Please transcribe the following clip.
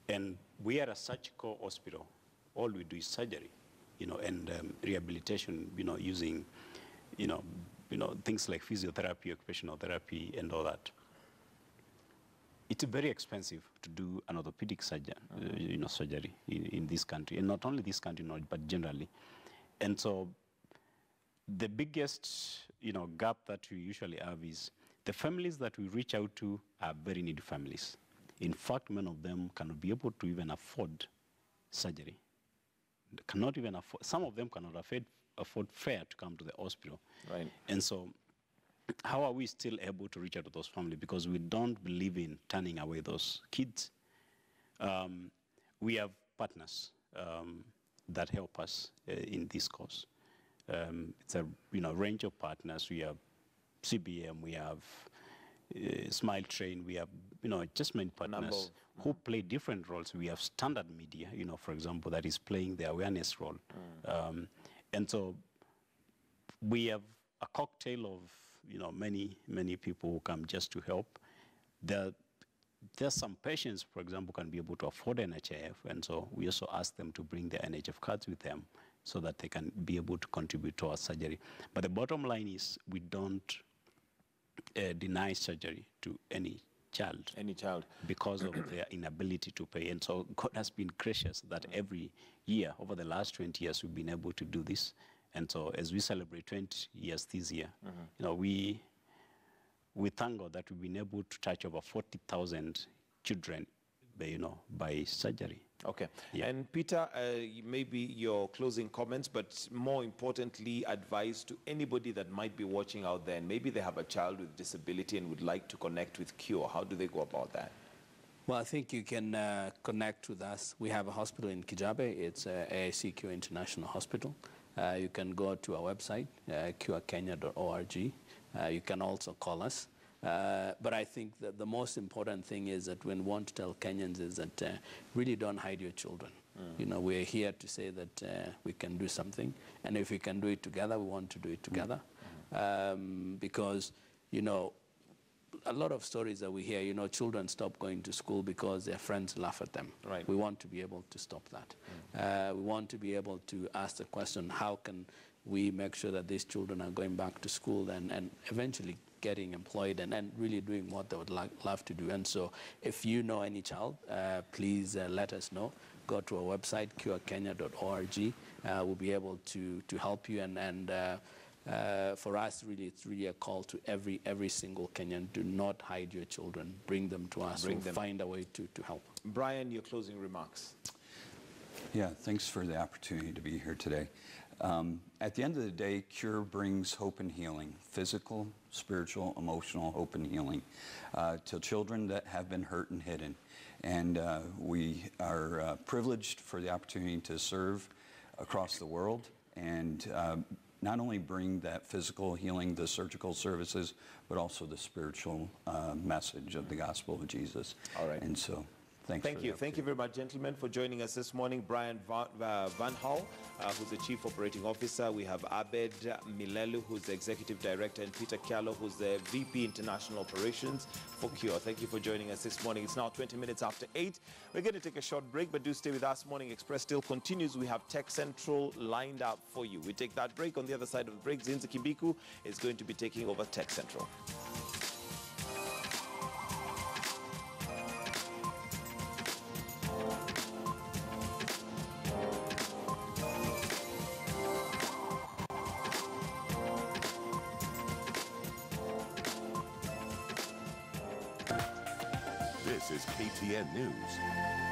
And we are a surgical hospital. All we do is surgery, and rehabilitation, using, things like physiotherapy, occupational therapy, and all that. It's very expensive to do an orthopedic surgery in this country, and not only this country, but generally. And so the biggest, gap that we usually have is the families that we reach out to are very needy families. In fact, many of them cannot be able to even afford surgery. They cannot even afford, some of them cannot afford fare to come to the hospital. Right. And so how are we still able to reach out to those families? Because we don't believe in turning away those kids. We have partners that help us in this cause. It's a range of partners. We have CBM, we have Smile Train, we have just many partners who play different roles. We have Standard Media, for example, that is playing the awareness role. And so we have a cocktail of many people who come just to help. There's some patients, for example, can be able to afford NHIF, and so we also ask them to bring their NHF cards with them so that they can be able to contribute to our surgery. But the bottom line is we don't deny surgery to any child. Any child. Because of their inability to pay. And so God has been gracious that every year, over the last 20 years, we've been able to do this. And so as we celebrate 20 years this year, we thank God that we've been able to touch over 40,000 children, by surgery. Okay. Yeah. And Peter, maybe your closing comments, but more importantly, advice to anybody that might be watching out there, and maybe they have a child with disability and would like to connect with Cure. How do they go about that? Well, I think you can connect with us. We have a hospital in Kijabe. It's AICQ International Hospital. You can go to our website, curekenya.org. You can also call us. But I think that the most important thing is that when we want to tell Kenyans is that really don't hide your children. We're here to say that we can do something. And if we can do it together, we want to do it together. Because, a lot of stories that we hear, children stop going to school because their friends laugh at them. Right. We want to be able to stop that. We want to be able to ask the question, how can we make sure that these children are going back to school and eventually getting employed and really doing what they would love to do. And so if you know any child, please let us know. Go to our website, curekenya.org. We'll be able to help you. And for us, really, it's really a call to every single Kenyan. Do not hide your children. Bring them to us. We'll find a way to help. Brian, your closing remarks. Yeah, thanks for the opportunity to be here today. At the end of the day, Cure brings hope and healing, physical, spiritual, emotional hope and healing to children that have been hurt and hidden. And we are privileged for the opportunity to serve across the world and not only bring that physical healing, the surgical services, but also the spiritual message of the gospel of Jesus. All right. And so Thank you. Thank you very much, gentlemen, for joining us this morning. Brian Van Hal, who's the Chief Operating Officer. We have Abed Milelu, who's the Executive Director, and Peter Kialo, who's the VP International Operations for Cure. Thank you for joining us this morning. It's now 20 minutes after 8. We're going to take a short break, but do stay with us. Morning Express still continues. We have Tech Central lined up for you. We take that break. On the other side of the break, Zinzi Kibiku is going to be taking over Tech Central. This is KTN News.